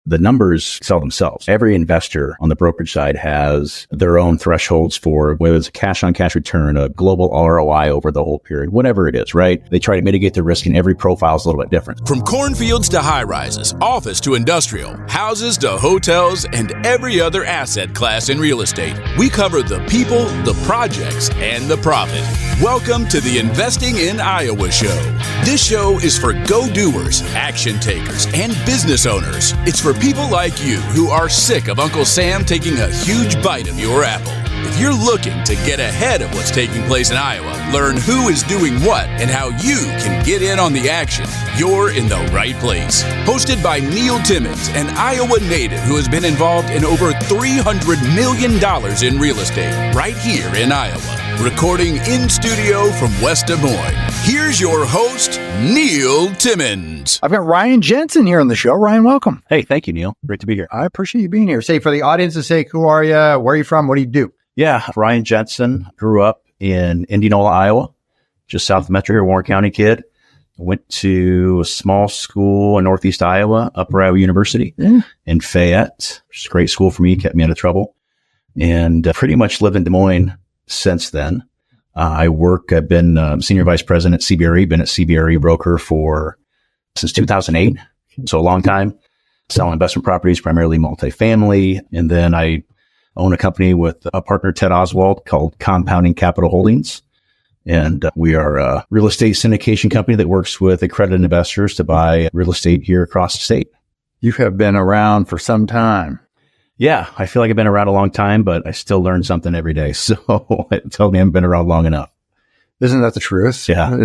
The numbers sell themselves. Every investor on the brokerage side has their own thresholds for whether it's a cash on cash return, a global ROI over the whole period, whatever it is, right? They try to mitigate the risk, and every profile is a little bit different. From cornfields to high rises, office to industrial, houses to hotels, and every other asset class in real estate, we cover the people, the projects, and the profit. Welcome to the Investing in Iowa show. This show is for go-doers, action takers, and business owners. It's for people like you who are sick of Uncle Sam taking a huge bite of your apple. If you're looking to get ahead of what's taking place in Iowa, learn who is doing what and how you can get in on the action, you're in the right place. Hosted by Neil Timmins, an Iowa native who has been involved in over $300 million in real estate right here in Iowa. Recording in studio from West Des Moines. Here's your host, Neil Timmins. I've got Ryan Jensen here on the show. Ryan, welcome. Hey, thank you, Neil. Great to be here. I appreciate you being here. Say, for the audience to say, who are you? Where are you from? What do you do? Yeah, Ryan Jensen. Grew up in Indianola, Iowa, just south of Metro here, Warren County kid. Went to a small school in Northeast Iowa, Upper Iowa University in Fayette, which is a great school for me, kept me out of trouble. And pretty much lived in Des Moines since then. I've been senior vice president at CBRE, been at CBRE broker since 2008. So a long time, selling investment properties, primarily multifamily. And then I own a company with a partner, Ted Oswald, called Compounding Capital Holdings. And we are a real estate syndication company that works with accredited investors to buy real estate here across the state. You have been around for some time. Yeah, I feel like I've been around a long time, but I still learn something every day. So it tells me I haven't been around long enough. Isn't that the truth? Yeah.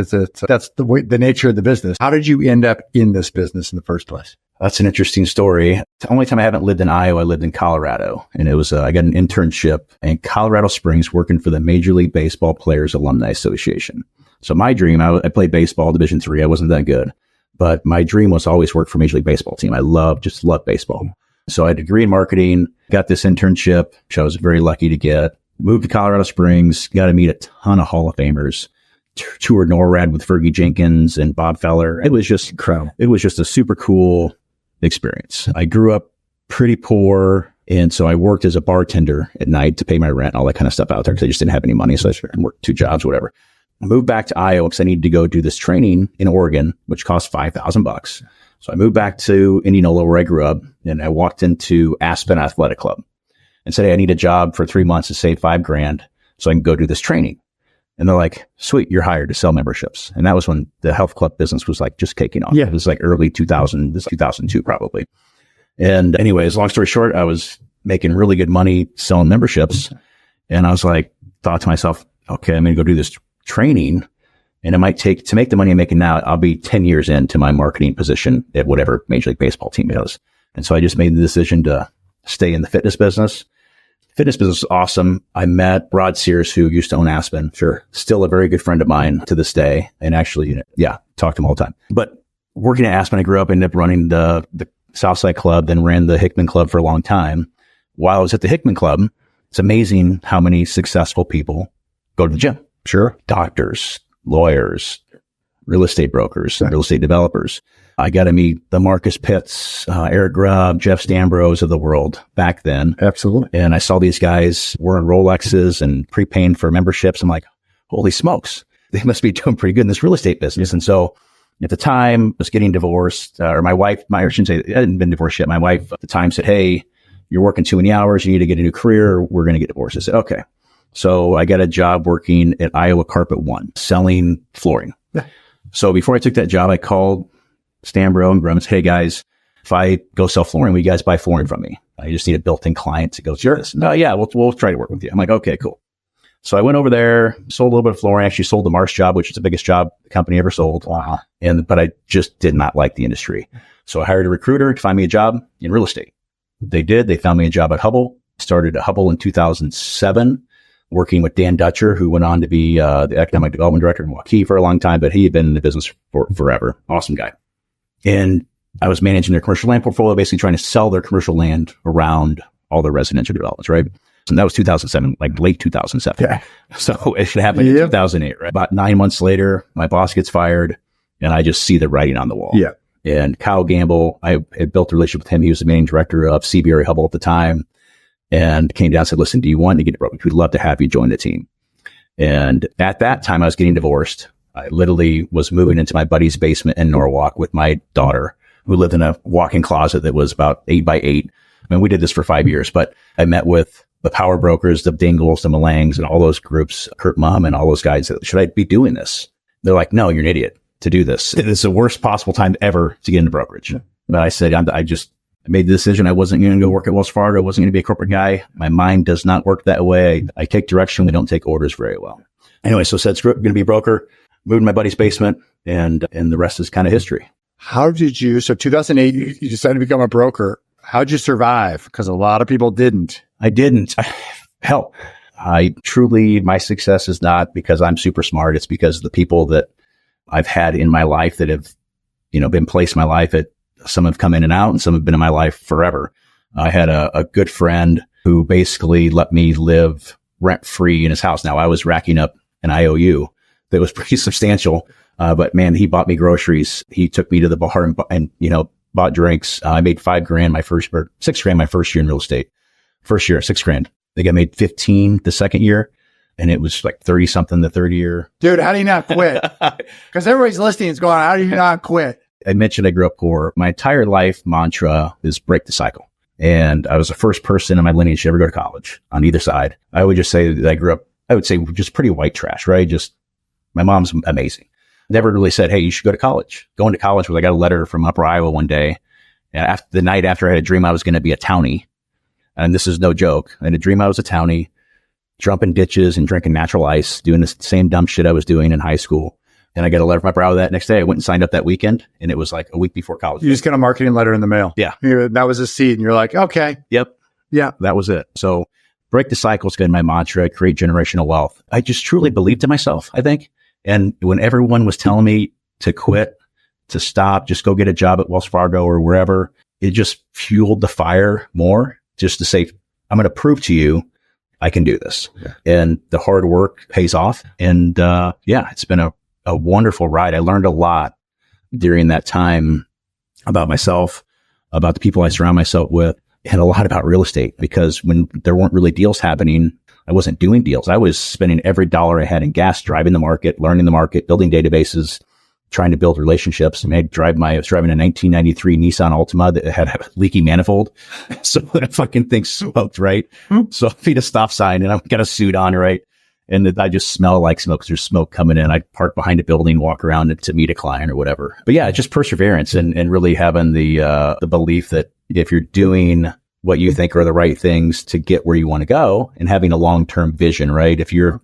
That's the nature of the business. How did you end up in this business in the first place? That's an interesting story. The only time I haven't lived in Iowa, I lived in Colorado. And it was, I got an internship in Colorado Springs working for the Major League Baseball Players Alumni Association. So my dream, I played baseball, Division III. I wasn't that good. But my dream was always work for a Major League Baseball team. I just love baseball. So I had a degree in marketing, got this internship, which I was very lucky to get. Moved to Colorado Springs, got to meet a ton of Hall of Famers. Toured NORAD with Fergie Jenkins and Bob Feller. It was just incredible. It was just a super cool experience. I grew up pretty poor, and so I worked as a bartender at night to pay my rent, all that kind of stuff out there, because I just didn't have any money, so I worked 2 jobs, whatever. I moved back to Iowa because I needed to go do this training in Oregon, which cost $5,000. So I moved back to Indianola, where I grew up, and I walked into Aspen Athletic Club and said, hey, I need a job for 3 months to save $5,000 so I can go do this training. And they're like, sweet, you're hired to sell memberships. And that was when the health club business was like just taking off. Yeah. It was like early 2000, this 2002 probably. And anyways, long story short, I was making really good money selling memberships. And I was like, thought to myself, okay, I'm going to go do this training. And it might take, to make the money I'm making now, I'll be 10 years into my marketing position at whatever Major League Baseball team is. And so I just made the decision to stay in the fitness business. Fitness business is awesome. I met Rod Sears, who used to own Aspen. Sure. Still a very good friend of mine to this day. And actually, talk to him all the time. But working at Aspen, I grew up, ended up running the Southside Club, then ran the Hickman Club for a long time. While I was at the Hickman Club, it's amazing how many successful people go to the gym. Sure. Doctors, lawyers, real estate brokers, real estate developers. I got to meet the Marcus Pitts, Eric Grubb, Jeff Stambros of the world back then. Absolutely. And I saw these guys wearing Rolexes and prepaying for memberships. I'm like, holy smokes, they must be doing pretty good in this real estate business. And so at the time, I was getting divorced, or my wife, I shouldn't say, I hadn't been divorced yet. My wife at the time said, hey, you're working too many hours. You need to get a new career. We're going to get divorced. I said, okay. So I got a job working at Iowa Carpet One, selling flooring. Yeah. So before I took that job, I called Stambro and Grubb and said, hey guys, if I go sell flooring, will you guys buy flooring from me? I just need a built-in client to go through this. No, yeah, we'll try to work with you. I'm like, okay, cool. So I went over there, sold a little bit of flooring, actually sold the Marsh job, which is the biggest job the company ever sold. Wow. But I just did not like the industry. So I hired a recruiter to find me a job in real estate. They did. They found me a job at Hubbell. Started at Hubbell in 2007, working with Dan Dutcher, who went on to be the economic development director in Waukee for a long time, but he had been in the business for forever. Awesome guy. And I was managing their commercial land portfolio, basically trying to sell their commercial land around all their residential developments, right? And that was 2007, like late 2007. Yeah. So it should happen in 2008, right? About 9 months later, my boss gets fired and I just see the writing on the wall. Yeah. And Kyle Gamble, I had built a relationship with him. He was the managing director of CBRE Hubbell at the time, and came down and said, listen, do you want to get into brokerage? We'd love to have you join the team. And at that time, I was getting divorced. I literally was moving into my buddy's basement in Norwalk with my daughter, who lived in a walk-in closet that was about 8 by 8. I mean, we did this for 5 years, but I met with the power brokers, the Dingles, the Malangs, and all those groups, Kurt Mum and all those guys. Should I be doing this? They're like, no, you're an idiot to do this. It's the worst possible time ever to get into brokerage. Yeah. But I said, I made the decision. I wasn't going to go work at Wells Fargo. I wasn't going to be a corporate guy. My mind does not work that way. I take direction. We don't take orders very well. Anyway, so said, screw it, I'm going to be a broker. Moved in my buddy's basement, and the rest is kind of history. How did you, so 2008, you decided to become a broker. How'd you survive? Because a lot of people didn't. I didn't. Hell, my success is not because I'm super smart. It's because of the people that I've had in my life that have, been placed in my life. Some have come in and out, and some have been in my life forever. I had a good friend who basically let me live rent free in his house. Now, I was racking up an IOU that was pretty substantial. But man, he bought me groceries. He took me to the bar and bought drinks. I made $6,000 my first year in real estate. First year, $6,000. I think I made 15 the second year, and it was like 30 something the third year. Dude, how do you not quit? Because everybody's listening is going, how do you not quit? I mentioned I grew up poor. My entire life mantra is break the cycle. And I was the first person in my lineage to ever go to college on either side. I would just say that I would say just pretty white trash, right? Just my mom's amazing. Never really said, hey, you should go to college. Going to college was I got a letter from Upper Iowa one day. And the night after, I had a dream I was going to be a townie. And this is no joke. I had a dream I was a townie, jumping ditches and drinking natural ice, doing the same dumb shit I was doing in high school. And I got a letter from Upper Iowa that next day. I went and signed up that weekend, and it was like a week before college. You just got a marketing letter in the mail. Yeah. That was a seed. And you're like, okay. Yep. Yeah. That was it. So break the cycle is my mantra, create generational wealth. I just truly believed in myself, I think. And when everyone was telling me to quit, to stop, just go get a job at Wells Fargo or wherever, it just fueled the fire more, just to say, I'm going to prove to you I can do this. Yeah. And the hard work pays off. And it's been a wonderful ride. I learned a lot during that time about myself, about the people I surround myself with, and a lot about real estate, because when there weren't really deals happening, I wasn't doing deals. I was spending every dollar I had in gas, driving the market, learning the market, building databases, trying to build relationships. I was driving a 1993 Nissan Altima that had a leaky manifold. So that fucking thing smoked, right? So I feed a stop sign and I've got a suit on, right? And I just smell like smoke because there's smoke coming in. I'd park behind a building, walk around to meet a client or whatever. But yeah, just perseverance and really having the belief that if you're doing what you think are the right things to get where you want to go, and having a long-term vision, right? A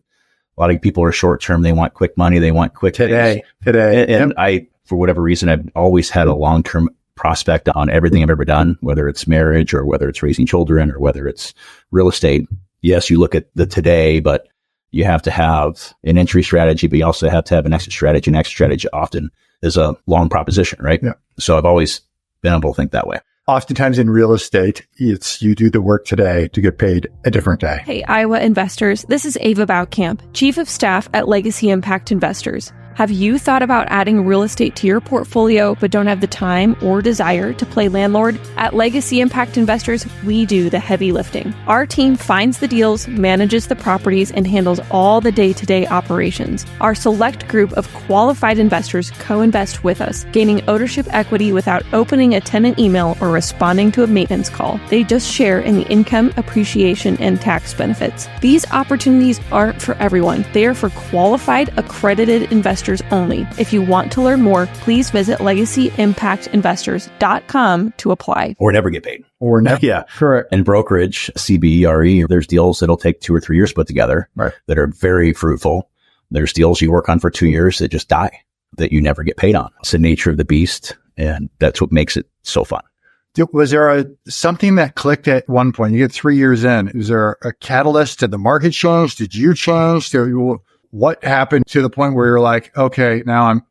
lot of people are short-term. They want quick money. They want quick today. And I, for whatever reason, I've always had a long-term prospect on everything I've ever done, whether it's marriage or whether it's raising children or whether it's real estate. Yes, you look at the today, but you have to have an entry strategy, but you also have to have an exit strategy. An exit strategy often is a long proposition, right? Yeah. So I've always been able to think that way. Oftentimes in real estate, it's you do the work today to get paid a different day. Hey, Iowa investors. This is Ava Baukamp, Chief of Staff at Legacy Impact Investors. Have you thought about adding real estate to your portfolio but don't have the time or desire to play landlord? At Legacy Impact Investors, we do the heavy lifting. Our team finds the deals, manages the properties, and handles all the day-to-day operations. Our select group of qualified investors co-invest with us, gaining ownership equity without opening a tenant email or responding to a maintenance call. They just share in the income, appreciation, and tax benefits. These opportunities aren't for everyone. They are for qualified, accredited investors only. If you want to learn more, please visit legacyimpactinvestors.com to apply. Or never get paid. Or never. Yeah. Correct. And brokerage, CBRE, there's deals that'll take 2 or 3 years to put together, right, that are very fruitful. There's deals you work on for 2 years that just die, that you never get paid on. It's the nature of the beast, and that's what makes it so fun. Was there something that clicked at one point? You get 3 years in. Is there a catalyst? Did the market change? Did you change? What happened to the point where you're like, okay, now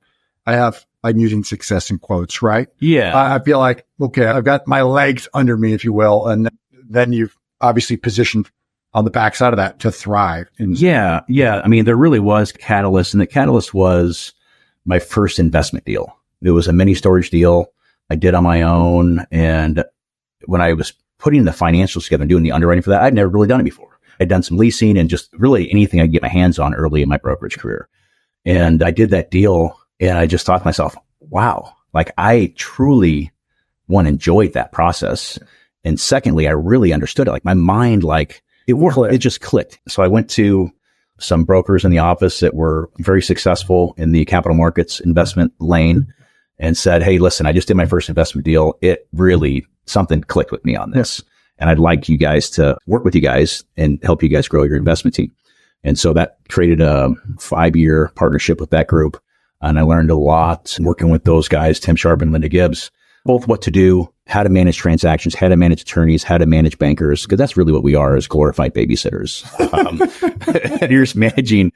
I'm using success in quotes, right? Yeah. I feel like, okay, I've got my legs under me, if you will. And then you've obviously positioned on the backside of that to thrive. Yeah. I mean, there really was catalyst, and the catalyst was my first investment deal. It was a mini storage deal. I did on my own. And when I was putting the financials together and doing the underwriting for that, I'd never really done it before. I'd done some leasing and just really anything I could get my hands on early in my brokerage career. And I did that deal and I just thought to myself, wow, like I truly enjoyed that process. And secondly, I really understood it. Like my mind, like it worked. It just clicked. So I went to some brokers in the office that were very successful in the capital markets investment lane and said, hey, listen, I just did my first investment deal. It really, something clicked with me on this. And I'd like you guys to work with you guys and help you guys grow your investment team. And so that created a 5-year partnership with that group. And I learned a lot working with those guys, Tim Sharp and Linda Gibbs, both what to do, how to manage transactions, how to manage attorneys, how to manage bankers, because that's really what we are as glorified babysitters. And you're just managing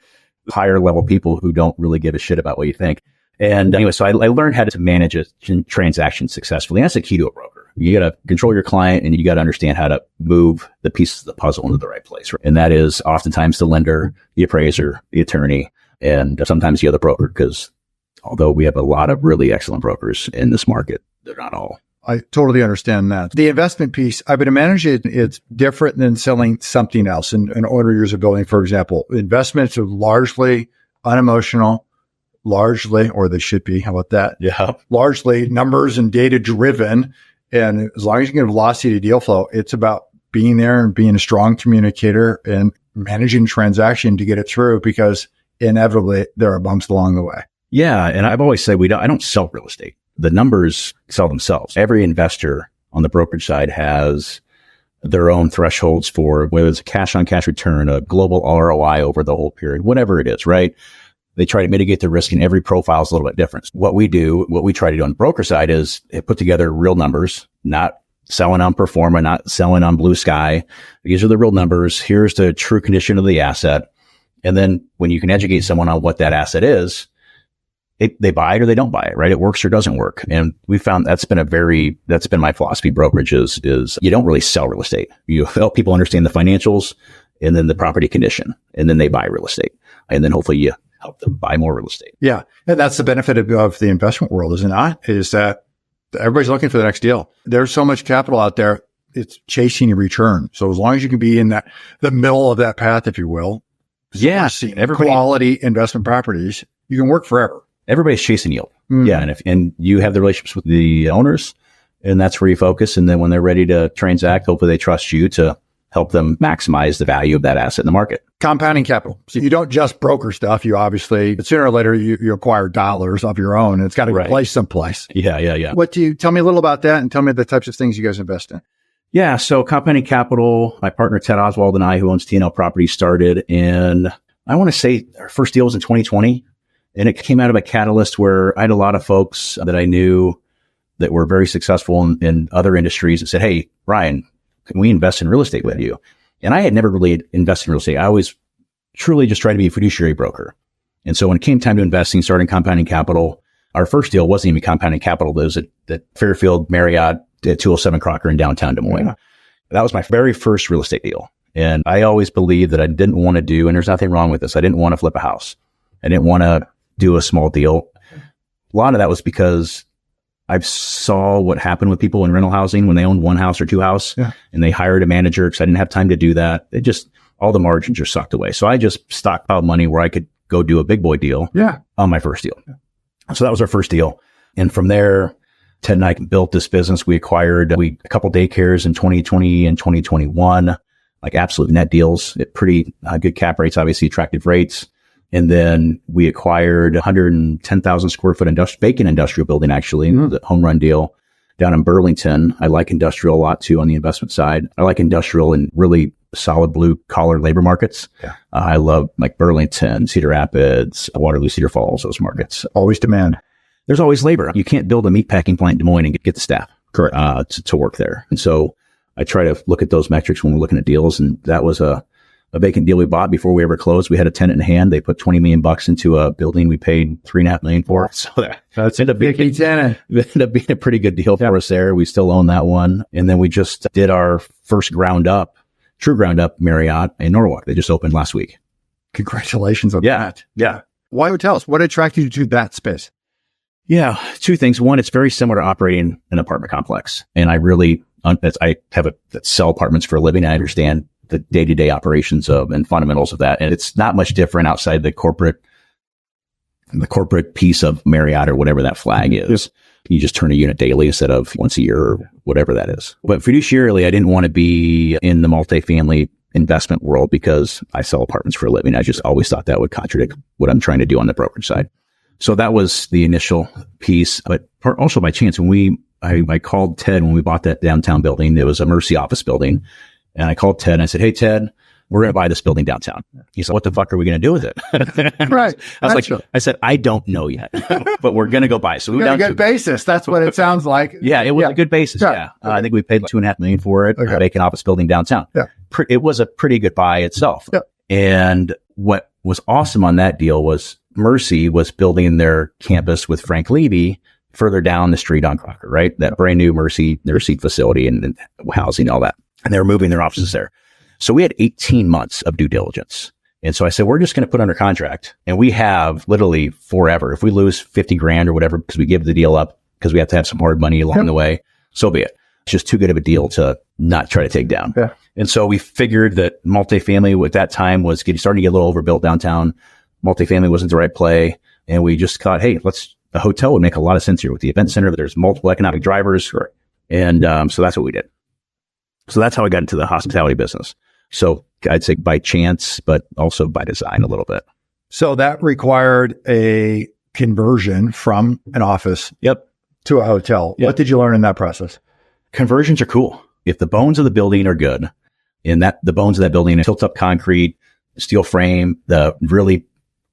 higher level people who don't really give a shit about what you think. And anyway, so I learned how to manage a transaction successfully. And that's the key to a broker. You got to control your client and you got to understand how to move the pieces of the puzzle into the right place. Right? And that is oftentimes the lender, the appraiser, the attorney, and sometimes the other broker, because although we have a lot of really excellent brokers in this market, they're not all. I totally understand that. The investment piece, I would imagine it's different than selling something else in order years of building. For example, investments are largely unemotional, largely, or they should be. How about that? Yeah. Largely numbers and data driven. And as long as you get velocity to deal flow, it's about being there and being a strong communicator and managing the transaction to get it through, because inevitably there are bumps along the way. Yeah. And I've always said I don't sell real estate. The numbers sell themselves. Every investor on the brokerage side has their own thresholds for whether it's a cash on cash return, a global ROI over the whole period, whatever it is, right? They try to mitigate the risk and every profile is a little bit different. What we try to do on the broker side is put together real numbers, not selling on pro forma, not selling on blue sky. These are the real numbers. Here's the true condition of the asset. And then when you can educate someone on what that asset is, they buy it or they don't buy it, right? It works or doesn't work. And we found that's been my philosophy brokerage is you don't really sell real estate. You help people understand the financials and then the property condition, and then they buy real estate. And then hopefully you help them buy more real estate. Yeah. And that's the benefit of the investment world, is it not? Is that everybody's looking for the next deal. There's so much capital out there. It's chasing a return. So as long as you can be in the middle of that path, if you will, quality investment properties, you can work forever. Everybody's chasing yield. Yeah. And you have the relationships with the owners, and that's where you focus. And then when they're ready to transact, hopefully they trust you to help them maximize the value of that asset in the market. Compounding capital. So you don't just broker stuff. You obviously, sooner or later, you acquire dollars of your own, and it's got to get placed someplace. Yeah. Tell me a little about that, and tell me the types of things you guys invest in. Yeah. So compounding capital, my partner, Ted Oswald, and I, who owns TNL Properties, started in, I want to say our first deal was in 2020. And it came out of a catalyst where I had a lot of folks that I knew that were very successful in other industries that said, hey, Ryan, can we invest in real estate with you? And I had never really invested in real estate. I always truly just tried to be a fiduciary broker. And so when it came time to investing, starting compounding capital, our first deal wasn't even compounding capital. It was at Fairfield Marriott at 207 Crocker in downtown Des Moines. Yeah. That was my very first real estate deal. And I always believed that I didn't want to do, and there's nothing wrong with this, I didn't want to flip a house. I didn't want to do a small deal. A lot of that was because I saw what happened with people in rental housing when they owned one house or two houses, and they hired a manager because I didn't have time to do that. It just, all the margins are sucked away. So I just stockpiled money where I could go do a big boy deal on my first deal. So that was our first deal. And from there, Ted and I built this business. We acquired a couple daycares in 2020 and 2021, like absolute net deals at pretty good cap rates, obviously attractive rates. And then we acquired 110,000 square foot vacant industrial building, actually, the home run deal down in Burlington. I like industrial a lot too on the investment side. I like industrial in really solid blue collar labor markets. Yeah. I love like Burlington, Cedar Rapids, Waterloo, Cedar Falls, those markets. Always demand. There's always labor. You can't build a meatpacking plant in Des Moines and get the staff to work there. And so I try to look at those metrics when we're looking at deals. And that was a vacant deal we bought before we ever closed. We had a tenant in hand. They put $20 million into a building we paid $3.5 million for. So that's ended up being tenant. It ended up being a pretty good deal for us there. We still own that one. And then we just did our first true ground up Marriott in Norwalk. They just opened last week. Congratulations on that. Yeah. Why would tell us what attracted you to that space? Yeah, two things. One, it's very similar to operating an apartment complex. And I sell apartments for a living. I understand the day-to-day operations of and fundamentals of that. And it's not much different outside the corporate piece of Marriott or whatever that flag is. You just turn a unit daily instead of once a year or whatever that is. But fiduciarily, I didn't want to be in the multifamily investment world because I sell apartments for a living. I just always thought that would contradict what I'm trying to do on the brokerage side. So that was the initial piece, but also by chance, I called Ted when we bought that downtown building. It was a Mercy office building. And I called Ted and I said, "Hey, Ted, we're going to buy this building downtown." He said, "What the fuck are we going to do with it?" Right. I said, "I don't know yet, but we're going to go buy it." So we got a good basis. That's what it sounds like. Yeah, it was a good basis. Yeah. Okay. I think we paid $2.5 million for it. A vacant office building downtown. Yeah. It was a pretty good buy itself. Yeah. And what was awesome on that deal was Mercy was building their campus with Frank Levy further down the street on Crocker, right? That brand new Mercy, their seat facility and housing, all that. And they were moving their offices there. So we had 18 months of due diligence. And so I said, we're just going to put under contract. And we have literally forever. If we lose 50 grand or whatever, because we give the deal up, because we have to have some hard money along the way, so be it. It's just too good of a deal to not try to take down. Yeah. And so we figured that multifamily at that time was starting to get a little overbuilt downtown. Multifamily wasn't the right play. And we just thought, hey, a hotel would make a lot of sense here with the event center. There's multiple economic drivers. And so that's what we did. So that's how I got into the hospitality business. So I'd say by chance, but also by design a little bit. So that required a conversion from an office to a hotel. Yep. What did you learn in that process? Conversions are cool. If the bones of the building are good, and the bones of that building, tilt up concrete, steel frame, the really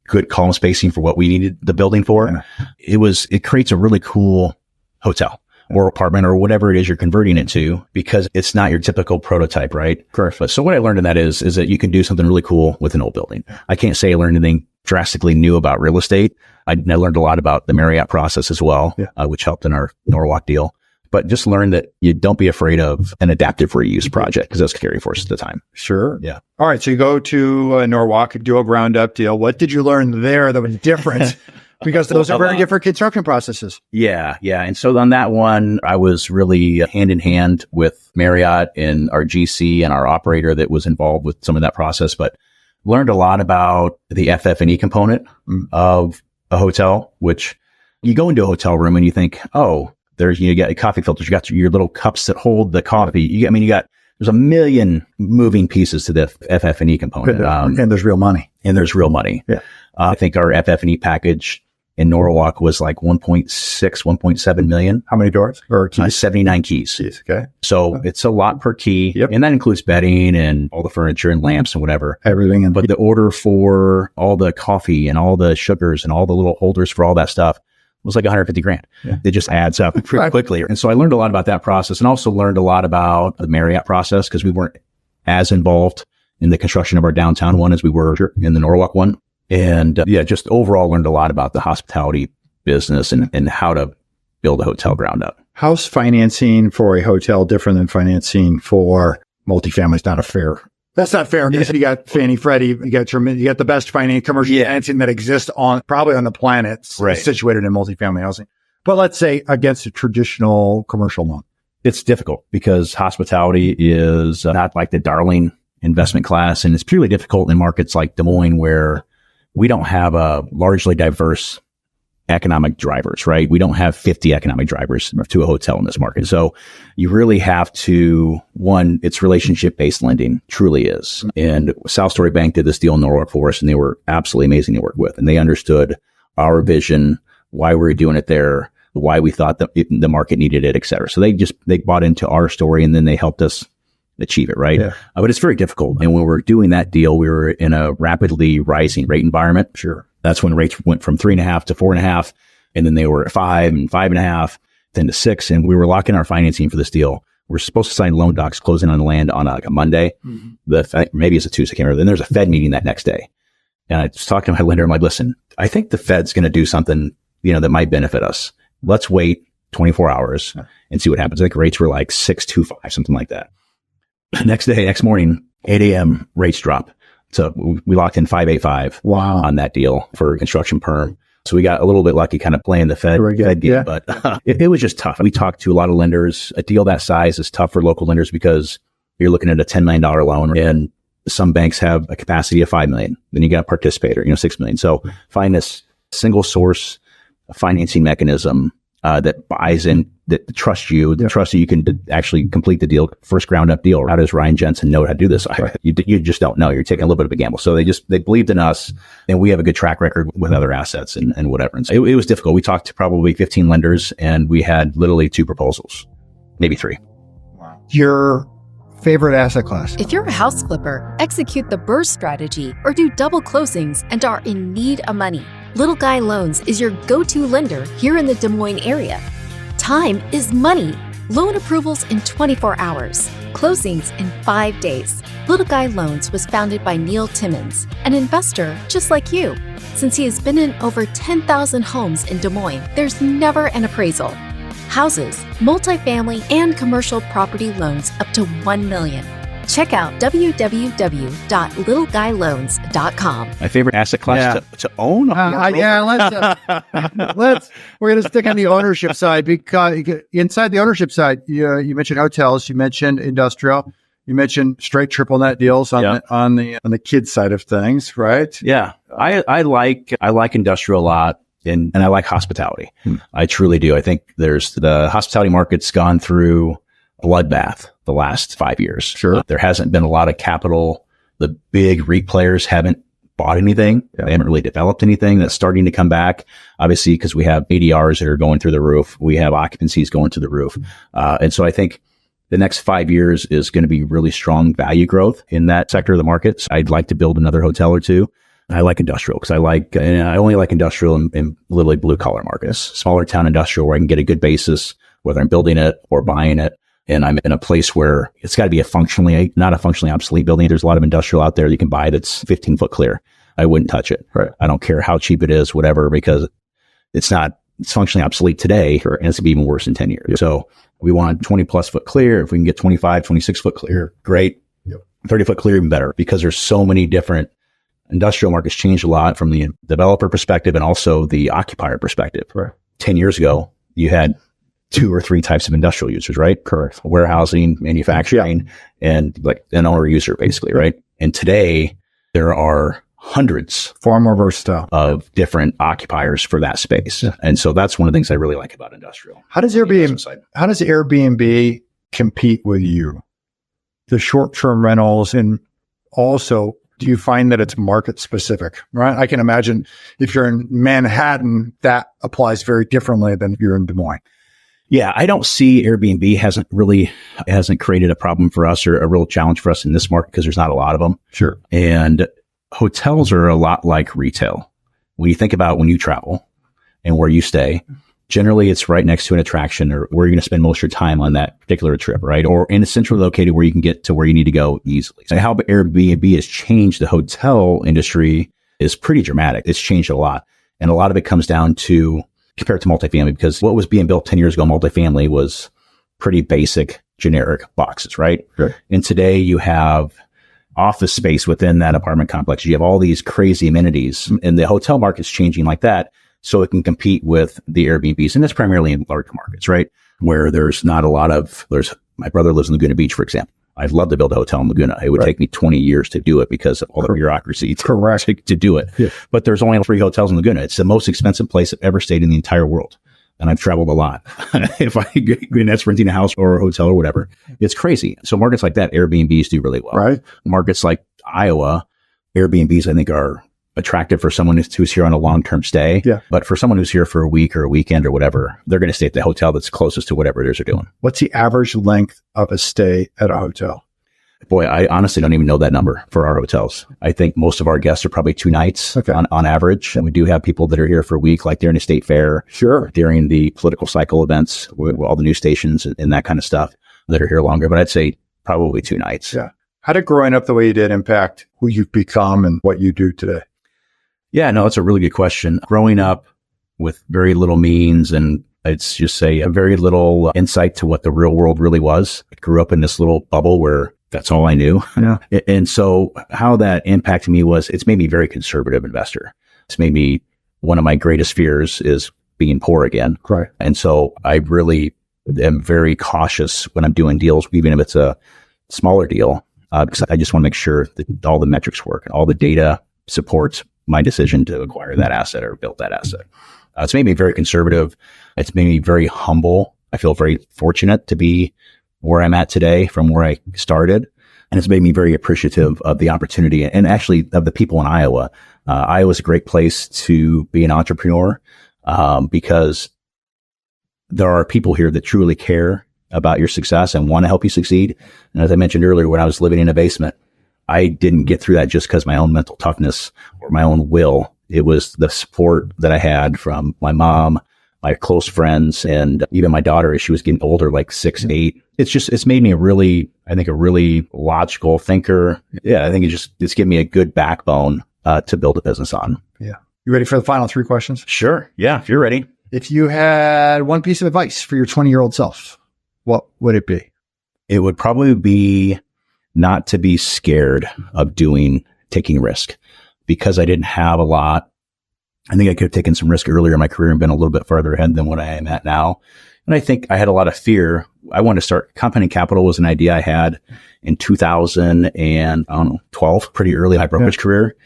good column spacing for what we needed the building for, it creates a really cool hotel or apartment or whatever it is you're converting it to, because it's not your typical prototype, right? Correct. So what I learned in that is that you can do something really cool with an old building. I can't say I learned anything drastically new about real estate. I learned a lot about the Marriott process as well, which helped in our Norwalk deal. But just learn that you don't be afraid of an adaptive reuse project, because that's scary for us at the time. Sure. Yeah. All right. So you go to Norwalk, do a ground up deal. What did you learn there that was different? Because those are very different construction processes. Yeah. Yeah. And so on that one, I was really hand in hand with Marriott and our GC and our operator that was involved with some of that process, but learned a lot about the FF&E component of a hotel, which you go into a hotel room and you think, oh, you got coffee filters, you got your little cups that hold the coffee. There's a million moving pieces to the FF&E component. And there's real money. Yeah. I think our FF&E package in Norwalk was like 1.6, 1.7 million. How many doors or keys? 79 keys. Okay. So it's a lot per key. Yep. And that includes bedding and all the furniture and lamps and whatever. Everything. But the order for all the coffee and all the sugars and all the little holders for all that stuff was like 150 grand. Yeah. It just adds up pretty quickly. And so I learned a lot about that process, and also learned a lot about the Marriott process, because we weren't as involved in the construction of our downtown one as we were in the Norwalk one. And just overall learned a lot about the hospitality business and how to build a hotel ground up. How's financing for a hotel different than financing for multifamily? It's not a fair. That's not fair. Yeah. You got Fannie, Freddie, you got the best commercial financing that exists probably on the planet, situated in multifamily housing. But let's say against a traditional commercial loan. It's difficult because hospitality is not like the darling investment class. And it's purely difficult in markets like Des Moines, where we don't have a largely diverse economic drivers, right? We don't have 50 economic drivers to a hotel in this market. So you really have to, it's relationship-based lending, truly is. And South Story Bank did this deal in Norwalk for us, and they were absolutely amazing to work with. And they understood our vision, why we were doing it there, why we thought that the market needed it, et cetera. So they bought into our story, and then they helped us achieve it, right? Yeah. But it's very difficult. And when we were doing that deal, we were in a rapidly rising rate environment. Sure. That's when rates went from 3.5 to 4.5, and then they were at 5 and 5.5, then to 6. And we were locking our financing for this deal. We're supposed to sign loan docs closing on the land on a Monday. Mm-hmm. Maybe it's a Tuesday, I can't remember. Then there's a Fed meeting that next day. And I was talking to my lender. I'm like, listen, I think the Fed's going to do something, that might benefit us. Let's wait 24 hours and see what happens. I think rates were like 6.25, something like that. Next morning, 8 a.m. rates drop. So we locked in 5.85 on that deal for construction perm. So we got a little bit lucky kind of playing the Fed game, yeah. but it was just tough. We talked to a lot of lenders. A deal that size is tough for local lenders because you're looking at a $10 million loan, and some banks have a capacity of $5 million. Then you got a participator, $6 million. So find this single source financing mechanism that buys in, that trusts you, trusts that you can actually complete the deal, first ground up deal. How does Ryan Jensen know how to do this? Right. You just don't know. You're taking a little bit of a gamble. So they believed in us, and we have a good track record with other assets and whatever. And so it was difficult. We talked to probably 15 lenders, and we had literally 2 proposals, maybe 3. Wow. Your favorite asset class? If you're a house flipper, execute the burst strategy or do double closings and are in need of money, Little Guy Loans is your go-to lender here in the Des Moines area. Time is money. Loan approvals in 24 hours. Closings in 5 days. Little Guy Loans was founded by Neil Timmins, an investor just like you. Since he has been in over 10,000 homes in Des Moines, there's never an appraisal. Houses, multifamily, and commercial property loans up to $1 million. Check out www.littleguyloans.com. My favorite asset class to own? We're going to stick on the ownership side, because inside the ownership side, you mentioned hotels, you mentioned industrial, you mentioned straight triple net deals on the kids side of things, right? Yeah, I like industrial a lot. And I like hospitality. I truly do. I think the hospitality market's gone through a bloodbath the last 5 years. Sure. There hasn't been a lot of capital. The big REIT players haven't bought anything. They haven't really developed anything. That's starting to come back, obviously, because we have ADRs that are going through the roof. We have occupancies going to the roof. And so I think the next 5 years is going to be really strong value growth in that sector of the market. So I'd like to build another hotel or two. I like industrial because I only like industrial in literally blue collar markets, smaller town industrial where I can get a good basis, whether I'm building it or buying it. And I'm in a place where it's got to be not a functionally obsolete building. There's a lot of industrial out there that you can buy that's 15 foot clear. I wouldn't touch it. Right. I don't care how cheap it is, whatever, because it's functionally obsolete today, and it's going to be even worse in 10 years. Yep. So we want 20 plus foot clear. If we can get 25, 26 foot clear, great. Yep. 30 foot clear, even better, because there's so many different industrial markets changed a lot from the developer perspective and also the occupier perspective. Right. 10 years ago, you had 2 or 3 types of industrial users, right? Correct. Warehousing, manufacturing, and like an owner user, basically, right? And today, there are hundreds, far more versatile, of different occupiers for that space. Yeah. And so that's one of the things I really like about industrial. How does Airbnb compete with you? The short-term rentals, and also, do you find that it's market specific, right? I can imagine if you're in Manhattan, that applies very differently than if you're in Des Moines. Yeah, I don't see Airbnb hasn't created a problem for us or a real challenge for us in this market because there's not a lot of them. Sure. And hotels are a lot like retail. When you think about when you travel and where you stay, generally it's right next to an attraction or where you're going to spend most of your time on that particular trip, right? Or in a centrally located where you can get to where you need to go easily. So how Airbnb has changed the hotel industry is pretty dramatic. It's changed a lot. And a lot of it comes down to compared to multifamily, because what was being built 10 years ago, multifamily was pretty basic, generic boxes, right? Sure. And today you have office space within that apartment complex. You have all these crazy amenities, and the hotel market's changing like that so it can compete with the Airbnbs. And that's primarily in large markets, right? Where there's not a lot of, my brother lives in Laguna Beach, for example. I'd love to build a hotel in Laguna. It would take me 20 years to do it because of all the bureaucracy to do it. Yeah. But there's only 3 hotels in Laguna. It's the most expensive place I've ever stayed in the entire world. And I've traveled a lot. If that's renting a house or a hotel or whatever, it's crazy. So markets like that, Airbnbs do really well. Right. Markets like Iowa, Airbnbs, I think, are attractive for someone who's here on a long-term stay. Yeah. But for someone who's here for a week or a weekend or whatever, they're going to stay at the hotel that's closest to whatever it is they're doing. What's the average length of a stay at a hotel? Boy, I honestly don't even know that number for our hotels. I think most of our guests are probably 2 nights on average. And we do have people that are here for a week, like during the state fair. Sure. During the political cycle events, with all the news stations and that kind of stuff that are here longer. But I'd say probably 2 nights. Yeah. How did growing up the way you did impact who you've become and what you do today? Yeah, no, it's a really good question. Growing up with very little means, and it's just a very little insight to what the real world really was. I grew up in this little bubble where that's all I knew. Yeah. And so how that impacted me was it's made me a very conservative investor. It's made me one of my greatest fears is being poor again. Right. And so I really am very cautious when I'm doing deals, even if it's a smaller deal, because I just want to make sure that all the metrics work and all the data supports my decision to acquire that asset or build that asset. It's made me very conservative. It's made me very humble. I feel very fortunate to be where I'm at today from where I started. And it's made me very appreciative of the opportunity and actually of the people in Iowa. Iowa is a great place to be an entrepreneur because there are people here that truly care about your success and want to help you succeed. And as I mentioned earlier, when I was living in a basement, I didn't get through that just because my own mental toughness or my own will. It was the support that I had from my mom, my close friends, and even my daughter as she was getting older, like 6, 8. It's made me a really logical thinker. Yeah, I think it's given me a good backbone to build a business on. Yeah. You ready for the final 3 questions? Sure. Yeah, if you're ready. If you had one piece of advice for your 20-year-old self, what would it be? It would probably be not to be scared of taking risk. Because I didn't have a lot, I think I could have taken some risk earlier in my career and been a little bit farther ahead than what I am at now. And I think I had a lot of fear. I wanted to start compounding capital was an idea I had in 2012, pretty early in my brokerage career.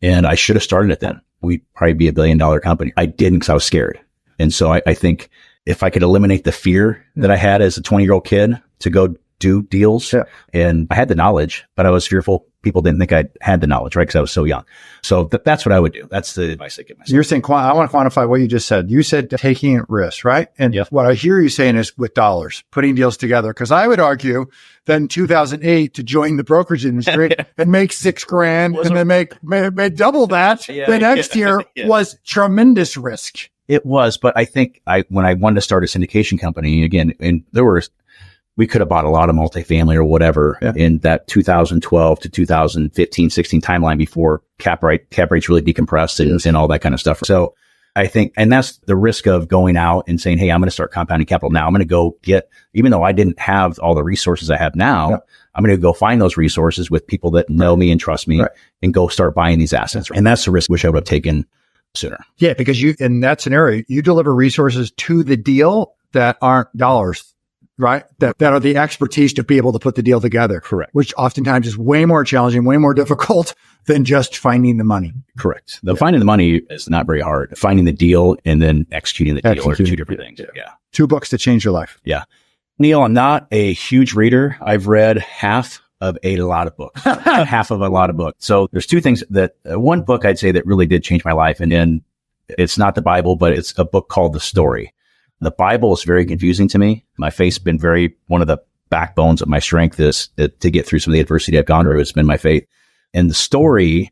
And I should have started it then. We'd probably be $1 billion company. I didn't because I was scared. And so I think if I could eliminate the fear that I had as a 20-year-old kid to go do deals, and I had the knowledge, but I was fearful. People didn't think I had the knowledge, right? Because I was so young. So that's what I would do. That's the advice I give myself. You're saying, I want to quantify what you just said. You said taking risks, right? And what I hear you saying is with dollars, putting deals together. Because I would argue that in 2008 to join the brokerage industry and make $6,000 and then make double that the next year was tremendous risk. It was, but I think when I wanted to start a syndication company again, and we could have bought a lot of multifamily or whatever in that 2012 to 2015, 16 timeline before cap rates really decompressed and all that kind of stuff. So I think, and that's the risk of going out and saying, hey, I'm going to start compounding capital now. I'm going to go even though I didn't have all the resources I have now, I'm going to go find those resources with people that know me and trust me and go start buying these assets. And that's the risk which I would have taken sooner. Yeah, because in that scenario, you deliver resources to the deal that aren't dollars. Right? That are the expertise to be able to put the deal together. Correct. Which oftentimes is way more challenging, way more difficult than just finding the money. Correct. Finding the money is not very hard. Finding the deal and then executing the deal are 2 different things. Yeah. 2 books that changed your life. Yeah. Neil, I'm not a huge reader. I've read half of a lot of books. Half of a lot of books. So there's 2 things that one book I'd say that really did change my life. And then it's not the Bible, but it's a book called The Story. The Bible is very confusing to me. My faith's been one of the backbones of my strength is to get through some of the adversity I've gone through. It's been my faith. And The Story,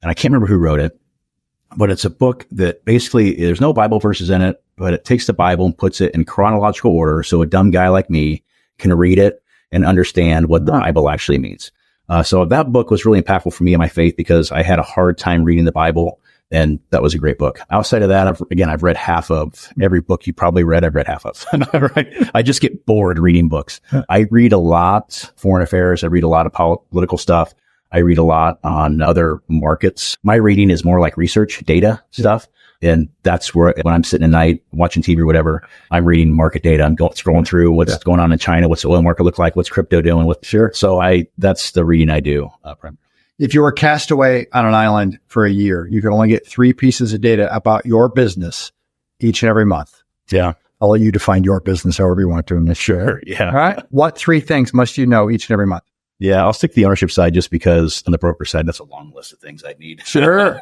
and I can't remember who wrote it, but it's a book that basically there's no Bible verses in it, but it takes the Bible and puts it in chronological order. So a dumb guy like me can read it and understand what the Bible actually means. So that book was really impactful for me and my faith because I had a hard time reading the Bible. And that was a great book. Outside of that, I've read half of every book you probably read. I've read half of. I just get bored reading books. I read a lot foreign affairs. I read a lot of political stuff. I read a lot on other markets. My reading is more like research, data stuff. And that's where when I'm sitting at night watching TV or whatever, I'm reading market data. I'm scrolling through what's going on in China. What's the oil market look like? What's crypto doing? So that's the reading I do primarily. If you were cast away on an island for a year, you could only get 3 pieces of data about your business each and every month. Yeah. I'll let you define your business however you want to. Sure. Yeah. All right. What 3 things must you know each and every month? Yeah. I'll stick to the ownership side just because on the broker side, that's a long list of things I need. Sure.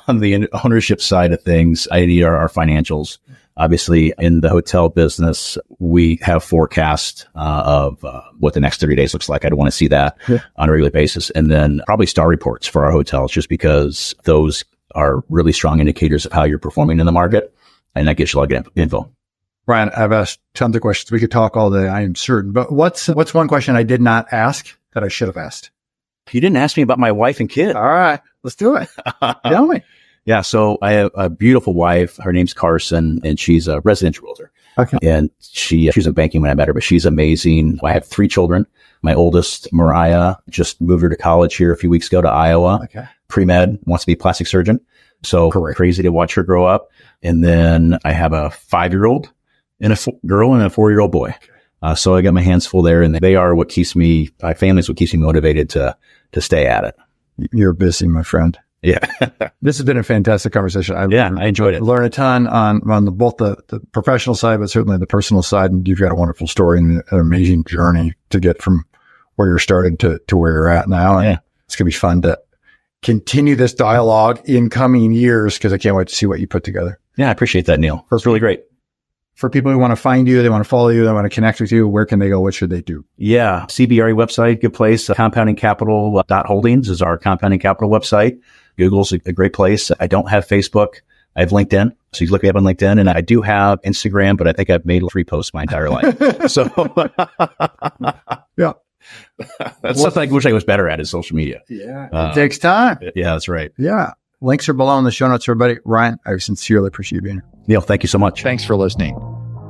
On the ownership side of things, I need our financials. Obviously, in the hotel business, we have forecasts of what the next 30 days looks like. I don't want to see that on a regular basis. And then probably star reports for our hotels, just because those are really strong indicators of how you're performing in the market. And that gives you a lot of info. Brian, I've asked tons of questions. We could talk all day, I am certain. But what's one question I did not ask that I should have asked? You didn't ask me about my wife and kid. All right, let's do it. Tell me. Yeah. So I have a beautiful wife. Her name's Carson, and she's a residential realtor. Okay. And she was in banking when I met her, but she's amazing. I have 3 children. My oldest, Mariah, just moved her to college here a few weeks ago to Iowa. Okay. Pre-med, wants to be a plastic surgeon. So Correct. crazy to watch her grow up. And then I have a 5-year-old and a girl and a 4-year-old boy. So I got my hands full there, and they are what keeps me, my family's what keeps me motivated to stay at it. You're busy, my friend. Yeah. This has been a fantastic conversation. I enjoyed it. Learn a ton on both the professional side, but certainly the personal side. And you've got a wonderful story and an amazing journey to get from where you're started to where you're at now. And it's going to be fun to continue this dialogue in coming years, because I can't wait to see what you put together. Yeah, I appreciate that, Neil. That's really great. For people who want to find you, they want to follow you, they want to connect with you, where can they go? What should they do? Yeah. CBRE website, good place. Compounding Capital Holdings is our compounding capital website. Google's a great place. I don't have Facebook. I have LinkedIn. So you look me up on LinkedIn, and I do have Instagram, but I think I've made 3 posts my entire life. So yeah, that's something I wish I was better at, is social media. Yeah. It takes time. Yeah, that's right. Yeah. Links are below in the show notes, everybody. Ryan, I sincerely appreciate you being here. Neil, thank you so much. Thanks for listening.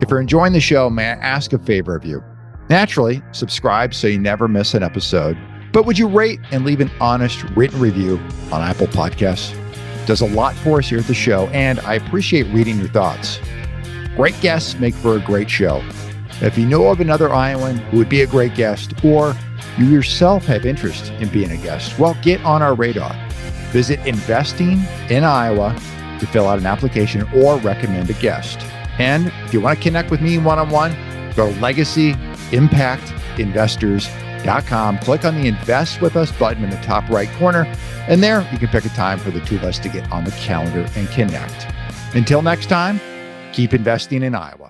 If you're enjoying the show, may I ask a favor of you? Naturally, subscribe so you never miss an episode. But would you rate and leave an honest written review on Apple Podcasts? It does a lot for us here at the show, and I appreciate reading your thoughts. Great guests make for a great show. If you know of another Iowan who would be a great guest, or you yourself have interest in being a guest, well, get on our radar. Visit Investing in Iowa to fill out an application or recommend a guest. And if you want to connect with me one-on-one, go to LegacyImpactInvestors.com. Click on the Invest With Us button in the top right corner, and there you can pick a time for the two of us to get on the calendar and connect. Until next time, keep investing in Iowa.